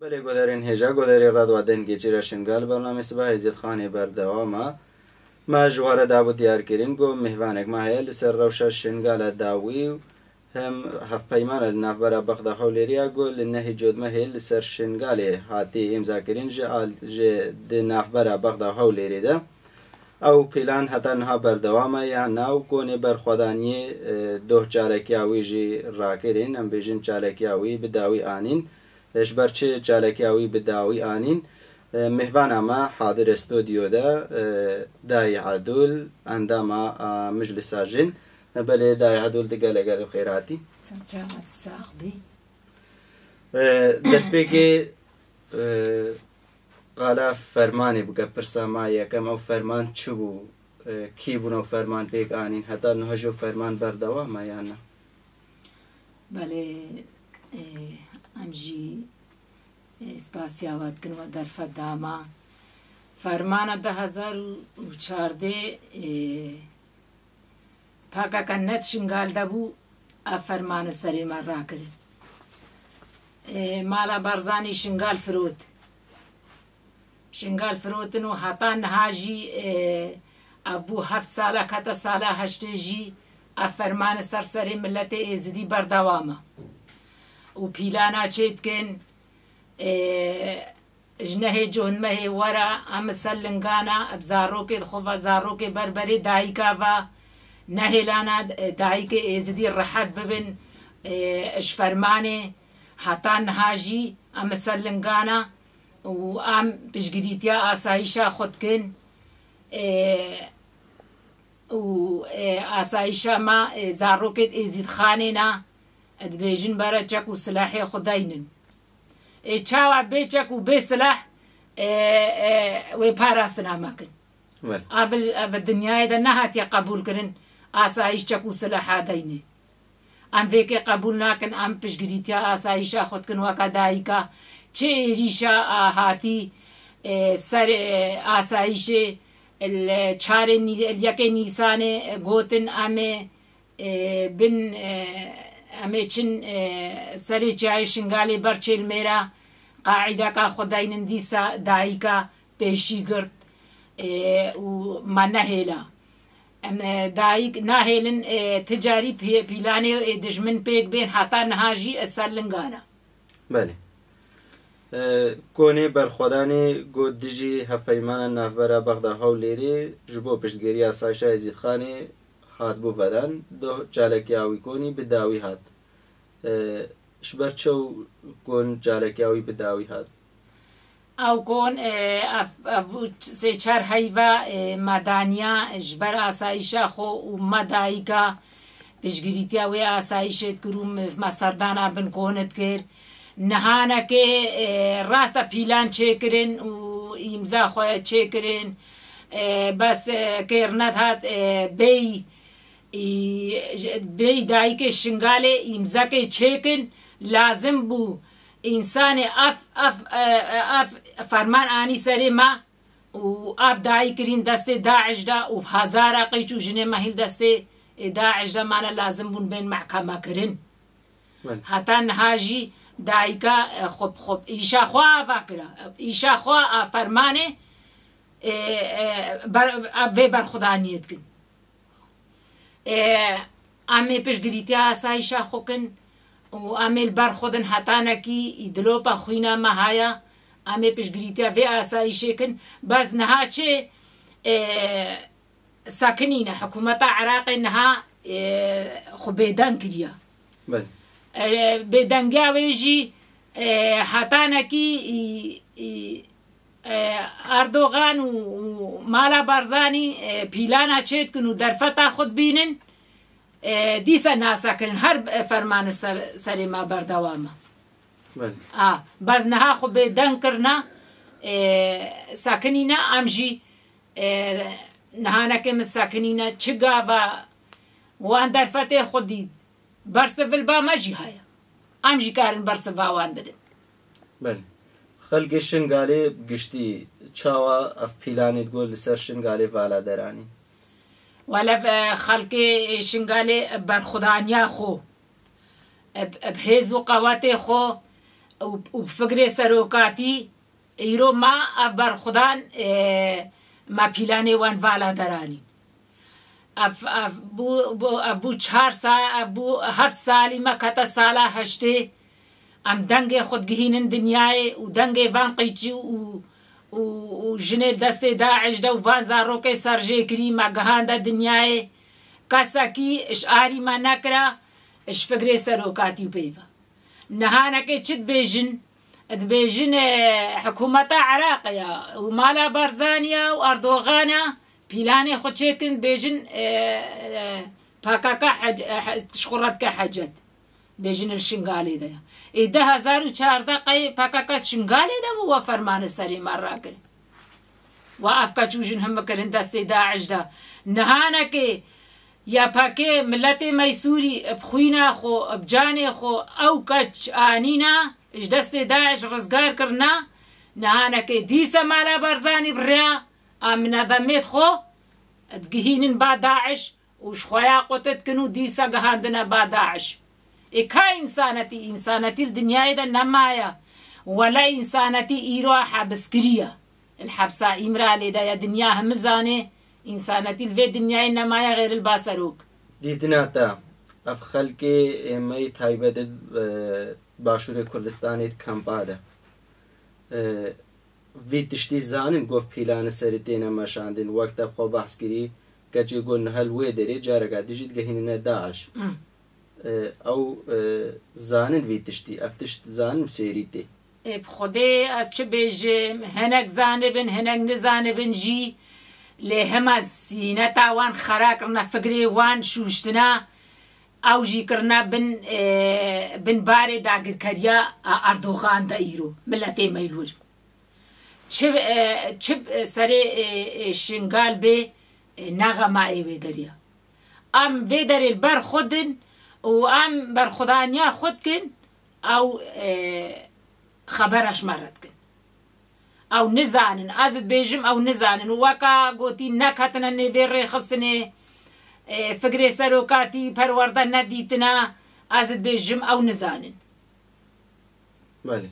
بله گذارین هجا گذاری راد و دنگی جیره شنگال برنامه صبح عزیز خانی بردوامه ما جوهر داو دیار کرین گو مهوانک ما هی لسر روشا شنگال داوی هم هف پیمان النافبرا بخدا حوليريا قول انه جود ما هي لسر شنغالي هاتي امضا کرین جه د نافبرا بخدا حوليري ده او پیلان حتی نها بردوامه یا ناو کونی برخودانی دو چالکیاوی جی را کرین ام بیجن چالکیاوی بداوی آنین اش برچه چالکیاوی بداوی آنین مهوان ما حاضر استودیو ده دای عدول انداما مجلس جن بله دای عدول دقال قال خيراتي جامعة الساقبي دست بگی قالا فرمانی بگه پرساما یکم او فرمان چو بو کی بونو فرمان پیک آنین حتی نهجو فرمان بردوامه یا نه بله امجی سپاسیاوات کن و در فداما فرمان 2014 پاکا کنت شنگال دبو فرمان سری من را کرد مالا برزانی شنگال فروتن و حتا نهاجی ابو 7 ساله کتا ساله 8 جی فرمان سری ملت ازدی بردوامه و پیلانا چید کن جنه جهنمه ورا ام سلنگانا ابزاروک خوبا زاروک بربری دایکا و نهلانا دایک ازدی راحت ببن اش فرمانه حتا نهاجی ام سلنگانا و ام بشگریتیا آسایشا خود کن و آسایشا ما زاروکت ازید خانه نا ادبیجن برا چک و سلاحی خداینن چاوا بی چک و بی سلاح و پاراستنا مکن اول دنیای دا نهاتی قبول کرن آسایش چک و سلاح داینه ام ویکی قبول ناکن ام پشگریتیا آسایشا خود کن وکا دایکا چه ریشا هاتی سر آسایش الچار یک نیسان گوتن امه بن امه چن سر جای شنگالی برچل میرا قاعده کا خداینن دیسا دایکا پیشی گرد و ما نهیلا دایک نهیلن تجاری پیلانه دجمن پیک بین حتا نهاجی اسلنگانا بله کونی برخودانی گود دیجی هف پیمان نافبرا بغدا حوليري جبو پشتگیری آسایش عزیز خانی هات بو بدن دو چالکیاوی کونی بداوی هات شبر چو کون چالکیاوی بداوی هات او کون سه چار هیوا مدانیا جبر آسایشا خو و مدایکا پشتگیریتیا و آسایشت کروم مصردانا بن کونت کر نهانا که راستا پیلان چه کرن و امضا خواه چه کرن بس کرنت هات بی دایی که شنگاله امضا که چه کن لازم بو انسان اف فرمان آنی سر ما و اف دایی کرین دست داعش دا و هزارا قیچو جنه محل دست داعش دا مانا لازم بون بین محکمه کرن حتی نهاجی دایکا خوب ایشا خواه واکرا ایشا خواه فرمانه و برخودانیت کن امی پشگریتیا آسایشا خو کن و امی برخودن حتا نکی دلوپا خوینا مهایا امی پشگریتیا و آسایشه کن باز نها چه ساکنین حکومت عراق نها خو بیدان کریا به دنگاویجی حتا نکی اردوغان و مالا بارزانی پیلانا چید کن و در فتح خود بینن دیسا ناسا کرن هر فرمان سر ما بردوامه باز نها خود به دنگ کرنا ساکنینا امجی نها نکمت ساکنینا چگا و وان در فتح خود دید برسفل با مجی هایا امجی کارن برسفا وان بدن بله خلق شنگاله گشتی چاوا اف پیلانی تقول لسر شنگاله والا درانی ولا خلق شنگاله برخدانیا خو بهز و قوات خو و فکر سروکاتی ایرو ما بر خودان ما پیلانه وان والا درانی ابو 4 سال ابو 7 سالی ما کتا سالا هشته ام دنگ خود گهینن دنیای و دنگ وان قیچی و جنل دست داعش دو وان زاروک سرجه کری ما گهان دا دنیای کسا کی اشعاری ما نکرا اش فکر سروکاتی پیوا نهانا که چد بیجن حکومت عراقیا و مالا بارزانیا و اردوغانا پیلانی خود چید کن بیجن پاکاکا تشخورت که حجت بیجن الشنگالی دیا 2014 قی پاکاکا شنگالی دا و فرمان سری مرا کر و افکا چوجن هم کرن دست داعش دا نهانا که یا پاکه ملت میسوری بخوینا خو بجان خو او کچ آنینا اش دست داعش رزگار کرنا نهانا که دیسا مالا برزانی بریا آمنا دمید خو ادگهینن با داعش وش خویا قطت کنو دیسا گهاندنا با داعش اکا انسانتی الدنيا دا نمايا ولا انسانتی ایرو حبسكريا الحبسة امرالي دا يا دنيا همزاني انسانتی الفي دنيا نمايا غير الباسروك دیدناتا اف خلقی امی تایبت باشور کردستانی کمپاده وی تشتی زانن گفت پیلان سریتین مشاندن وقت اب خو بحث کری کچی گون هل وی داری جارگا دیجید گهینن داعش او زانن وی تشتی افتشت زانن سریتی بخده از چه بیجم هنگ زانبن هنگ نزانبن جی لهم از زینتا وان خراکرنا فکری وان شوشتنا او جی کرنا بن بار داگر کریا اردوغان دا ایرو ملت میلور چه سر شنگال به نغمه وی دریا ام وی داری بر خودن و ام بر خدانیا خود کن او خبرش مرد کن او نزانن ازت بیجم او نزانن وکا گوتی نکتنا نویر خستنه فکر سروکاتی پروردن ندیتنا ازت بیجم او نزانن بله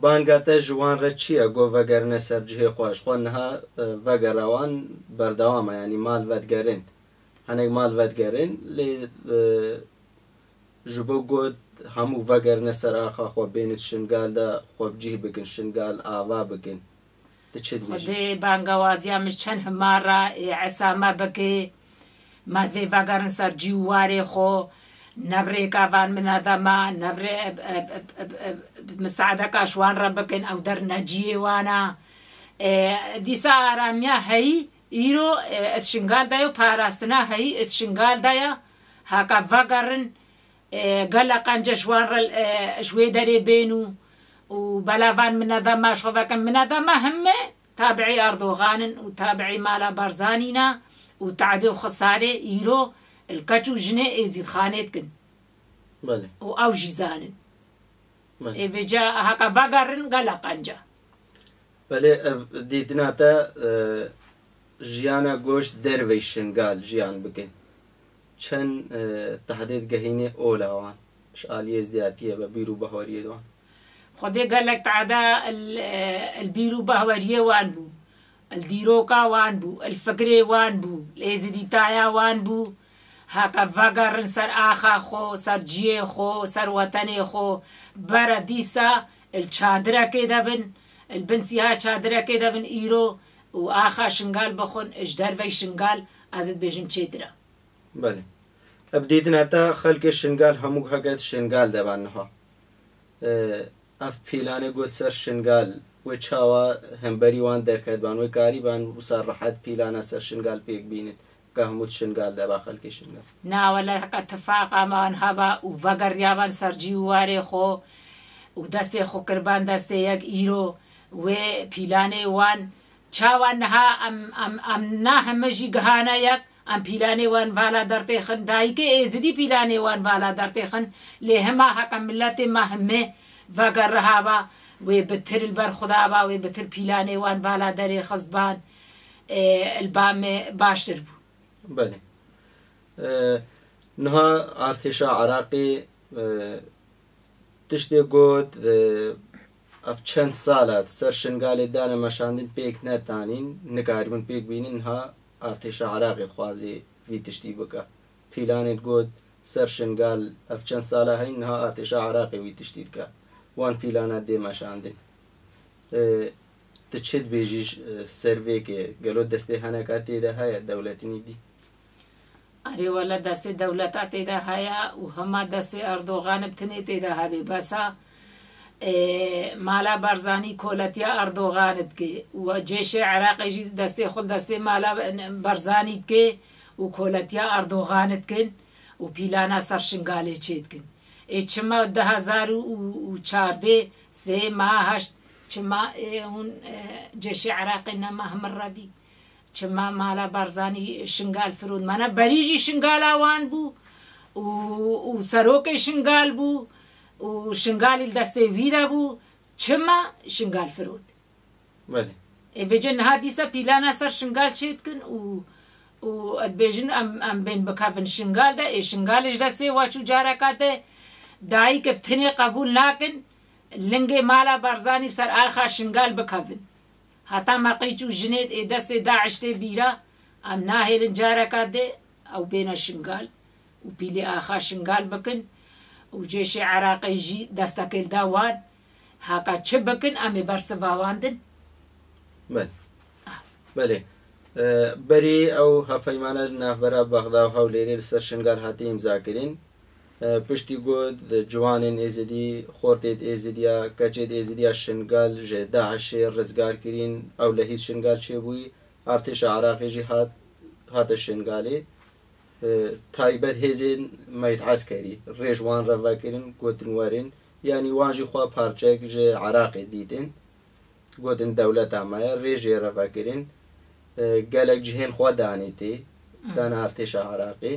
بانگاتا جوان را چیه گو وگرنه سر جه خوش خوانها وگروان بردوامه یعنی مال ودگرین هنگ مال ودگرین لی جبو گود همو وگرنه سر آخا خواب بینید شنگال دا خواب جه بکن شنگال آوا بکن ده چه دیجی؟ خده بانگوازی همش چند همارا عسامه بکه مدوی وگرن سر جیواره خو نبره کافان من هذا ما نبره مساعدة كاشوان ربكن أو در نجيه وانا ديسا آراميا هاي إيرو اتشنغال دايو باراستنا هاي اتشنغال دايا هاكا فاقرن قلا قانجا شوي داري بينو وبلافان من هذا ما شغفاكن من هذا ما همه تابعي أردوغان وتابعي مالا بارزانينا وتعدي خسارة إيرو الكاتشو جنة ازيد خانتكن بله او جيزانن بجا هكا فاقرن قالا قنجا بله دیدنا تا جیانا گوشت دروی شنگال جیان بکن چند تحدید گهینه اولاوان شعالی ازدیاتیه و بیرو بهاریه دوان خودی قالك تعدا البيرو بهوريه وان بو الديروكا وان بو الفكري وان بو الازديتايا وان بو هاكا فاقرن سر آخا خو سر جيه خو سر وطني خو برا ديسا الچادرة كده بن البنسيها چادرة كده بن ايرو و آخا شنگال بخون اجدر وي شنگال ازد بيجم چادرة بله ابديدنا تا خلق شنگال همو حقت شنگال دبانها اف پیلانه گو سر شنگال و چاوا همبری وان درکد بان و کاری بان و صرحت پیلانه سر شنگال پیک بینید که همود شنگال دبا خلق شنگال نا ولا حقا اتفاقا مان هبا و وگر یابان سر جیواره خو و دست خو کربان دست یک ایرو و پیلانه وان چاوان نها ام نا همجی گهانا یک ام پیلانه وان والا درته خن دایی که ازدی پیلانه وان والا درته خن لیهما حقا ملت ما همه وگر رهابا و بتر البر خدا با و بتر پیلانه وان والا داری خزبان البام باشتر بو بله نها ارتشا عراقی تشتێک گوت ئەف چەند ساڵات سەر شنگالێ دانە مەشاندن پێک نەتانین نکاریبوون پێک بینین ها ئارتێشە عراقی خوازێ وی تشتی بکە پیلانێت گوت سەر شنگال ئەف چەند ساڵە هەین ها ئارتێشە عراقی وی تشتی بکە وان پیلانە دێ مەشاندن تچێت بێژیش سەرڤێکێ گەلۆ دەستێ هەنەکە تێدا هەیە دەوڵەتینی دی ئەرێوەلە دەستی دەوڵەتا تێدا هەیە و هەما دەستی ئەردۆغانە بتنێ تێدا هەبێ بەسا مالا بەرزانی کۆلەتیا ئەردۆغانت کێ و جێشێ عراقیژی دەستێ خۆ دەستێ مالا بەرزانیت کێ و کۆلەتیا ئەردۆغانت کن و پیلانە سەر شنگالێ چێتکن چما 2014 سێ ما هەشت چما هون جێشێ عراقی نەما هەمڕەدی چما مالا بەرزانی شنگال فرود منە بەریژی شنگالاوان بوو و سەرۆکەی شنگال بوو و شنگالی دەستێ ویدا بوو چما شنگال فرود ئێبێجە نەها دیسە پیلانە سەر شنگال چێتکن و ئەدبێژن ئەم بێن بکەون شنگالدا شنگالش دەستێ واچوو جارەکاتێ دایکە بتنێ قبول ناکن لنگێ مالا بەرزانی سەر ئاخا شنگال بکەون هەتا مەقیچ و ژنێت دەستێ داعشتێ بیرە ئەم ناهێرن جارەکات دێ ئەو بێنە شنگال و پیلێ ئاخا شنگال بکن و جێشێ عراقیژی دەستەکەلدا وان هاکا چ بکن ئەمێ بەرسەڤاواندن بەێ بەری ئەو هەفەیمانە نافبەرە بەغدا و هەولێرێ لەسەر شنگال هاتی ئیمزاکردین پشتی گوت جوانên êzidî xortê êzidiya keçê êzidiya şingal ji Daişê rizgar kirîn ew lê hîs şingal çêbûyî artêşa Iraqê jî hate şingalê taybet hêzên meyt eskerî rêj wan re vekirin gotin werên yanî wan jî xwe parçek ji Iraqê dîtin gotin dewleta me ye rêjê re vekirin gelek cihên xwe danê tê dana artêşa Iraqê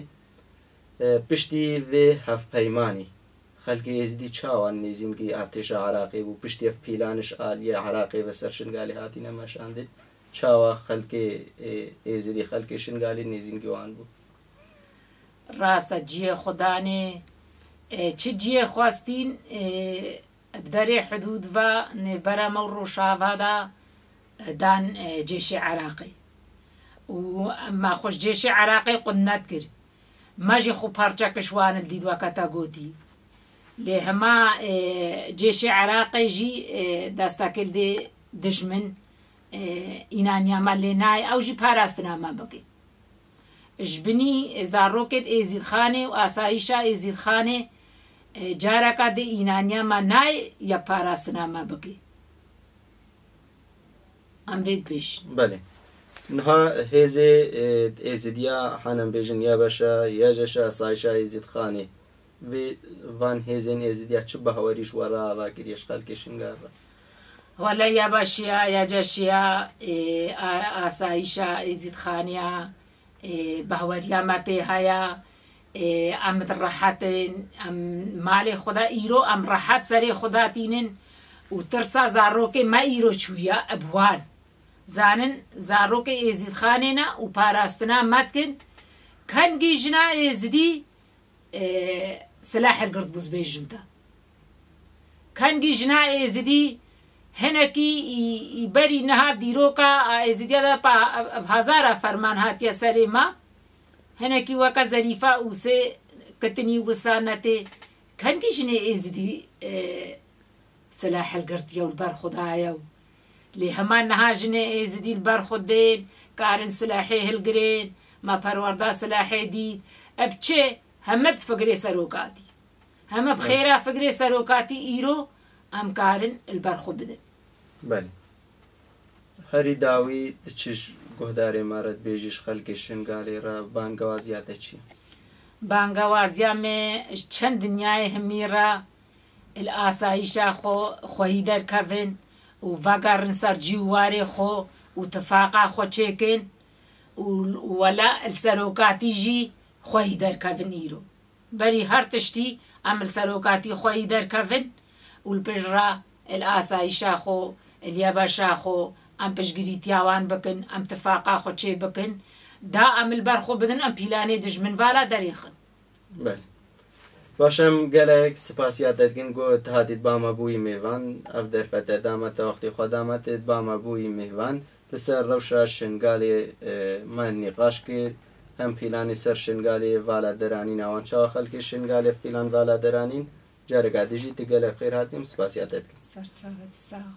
پشتی وێ هەفپەیمانی خەلکی ێزدی چاوان نێزینگی ئارتێشە عراقی بوو پشتی ئەف پیلانش ئالیە عراقی بەسەر شنگالی هاتی نەمەشاندێت چاوە خەلکی ێزدی خەلکی شنگالی نێزینگیوان بوو ڕاستە جیە خوددانێ چ جیە خواستین دەرێ حدود بە بەرەمە و ڕۆژاوادا دان جێشی عراقی و ئەمما خۆش جێشی عراقی قنەت کرد ماژی خو پارچەکەشوانت دیدوەکەتە گوتی لێ هەما جێشی عراقیژی دەستەکردێ دژمن ئینانیامان لێ نایە ئەوژی پاراستنامە بکەیت ژبنی زارۆکێت ئێزیدخانێ و ئاساییشە ئێزیدخانێ جارەکە دێ ئینانیامان نای یە پاراستنامە بکەیت ئەم بێت پێش بەێ نها هێزێ ئێزیدیا حەنەم بێژن یا بەشە یاژەشە ئاسایشە ئێزیدخانێ وێ وان هێزێن ئێزیدیا چ بە هەوەریش وەرا ڕاگریش خەلکی شنگارە وەلا یا بەشیە یاجەشیە ئاسایشە ئێزیدخانیا بەهوەریامە پێ هەیە ئەمت ڕەحەتن ئەم مالێ خوددا ئیرۆ ئەم ڕەحەت سەرێ خودداتینن و ترسا زارۆکێ مە ئیرۆ چوویە ئەبوان زانن زارۆکە ئێزیدخانێنە و پاراستنا مەتکن کەنگی ژنا ئێزدی سلاح هەرگرت بووز بێژمتە کەنگی ژنا ئێزدی هەنێکی بەری نەها دیرۆکە ئێزیدیادا هەزارە فەرمان هاتیە سەرێمە هەنێکی وەکە زەریفە ئوسێ کتنی وسانەتێ کەنگی ژنێ ئێزدی سلاح هەرگرتیە و بەر خوددایە و لێ هەمان نەها ژنێ ئێزدی بەر خوددێن کارن سلاحێ هەلگرێن ما پەروەردا سلاحێ دیت ئەبچێ هەمە بفگرێ سەرۆکاتی هەمە بخێرا فگرێ سەرۆکاتی ئیرۆ ئەم کارن بەر خۆ بدن بەێ هەری داوی چش گۆدارێ مارەت بێژیش خەلکی شنگالێرە بانگەوازیاتە چی بانگەوازیامێ چەند دنیای هەمیڕە ئاساییشە خۆی دەرکەڤن و ڤەگەڕن سەر جیوارێ خۆ و تفاقا خۆ چێکن وەلا سەرۆکاتیژی خۆی دەرکەڤن ئیرۆ بەری هەر تشتی ئەم سەرۆکاتی خۆی دەرکەڤن و پژڕا ئاساییشە خۆ ئەلیابەشا خۆ ئەم پشگیری تیاوان بکن ئەم تفاقا خۆ چێ بکن دا ئەمل بەرخۆ بدن ئەم پیلانێ دژمن بالا دەرێخن باشم گەلێک سپاسیاتەتگەن گۆت هاتیت بامەبووی میێوان ئەف دەرفەتە دامەتە وەختی خۆ دامەتت بامەبووی میێوان لەسەر ڕەوشە شنگالێ من نیقاش کرد هەم پیلانی سەر شنگالێ ڤالادەرانی ناوان چاوە خەڵکی شنگالێ پیلان ڤالادەرانین جارێکا دیژی تگەلە خێر هاتیم سپاسیاتەتگەن سەرچاوت ساو